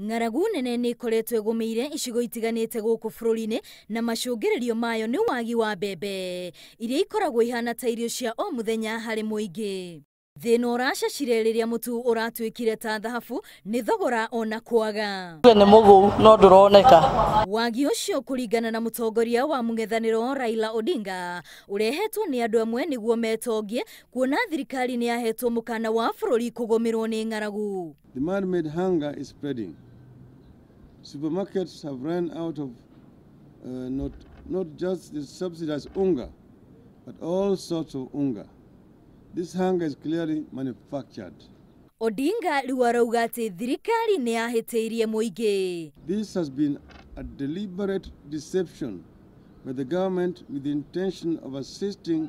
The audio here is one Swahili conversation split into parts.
Ng'aragu nene nĩ ikoretwo ĩgũmĩire icigo itiganĩte gũkũ bũrũri-inĩ na macũngĩrĩrio mayo nĩ wagi wa mbembe iria ikoragwo ihana ta irio cia o mũthenya harĩ mũingĩ. Thĩna ũracacire rĩrĩa mũtu ũratuĩkire ta thahabu nĩ thogora ona kwaga. Nĩ mũgũu no ndũroneka. Wagi ũcio kũringana na mũtongoria wa mũng'ethanĩro Raila Odinga ũrehetwo nĩ andũ amwe nĩguo metongie kuona thirikari nĩ yahetwo mũkana wa bũrũri kũgũmĩrwo nĩ ng'aragu. The man-made hunger is spreading. Supermarkets have run out of not just the subsidized unga, but all sorts of unga. This hunger is clearly manufactured. Odinga rĩu arauga atĩ thirikari nĩ yahĩtĩirie mũingĩ. This has been a deliberate deception by the government with the intention of assisting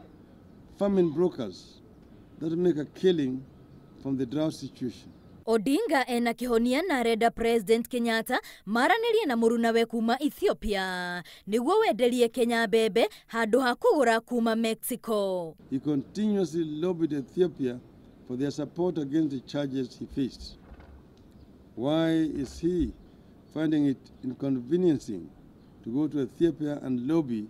famine brokers that make a killing from the drought situation. Odinga ena kĩhonia na arenda President Kenyatta maranĩrie na mũrunawe kuma Ethiopia nĩguo wenderie Kenya mbembe handũ ha kũgũra kuma Mexico. He continuously lobbied Ethiopia for their support against the charges he faced. Why is he finding it inconveniencing to go to Ethiopia and lobby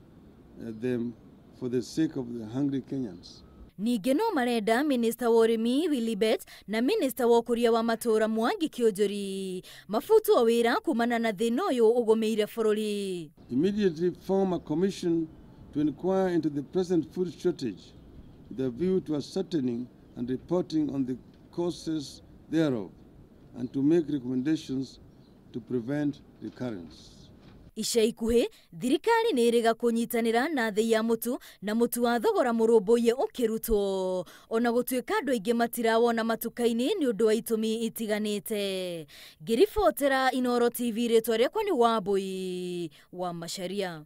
them for the sake of the hungry Kenyans? Ningĩ no marenda Minister wa ũrĩmi Wilibet na Minister wa ũkũria wa matũũra Mwangi Kĩũnjũri mabutwo wĩra kumana na thĩna ũyũ ũgũmĩire bũrũri. Immediately form a commission to inquire into the present food shortage with a view to ascertaining and reporting on the causes thereof and to make recommendations to prevent recurrence. Ica ikuhĩ thirikari nĩ ĩrĩga kũnyitanĩra na thĩ ya mũtu na mũtu wa thogora mũrũmbũiye ũkĩrutwo ona gũtuĩka andũ aingĩ matirawona matuka-inĩ nĩ ũndũ wa itũmi itiganĩte. Ngĩribotera Inooro TV rĩtwa rĩakwa nĩ Wambui wa Macharia.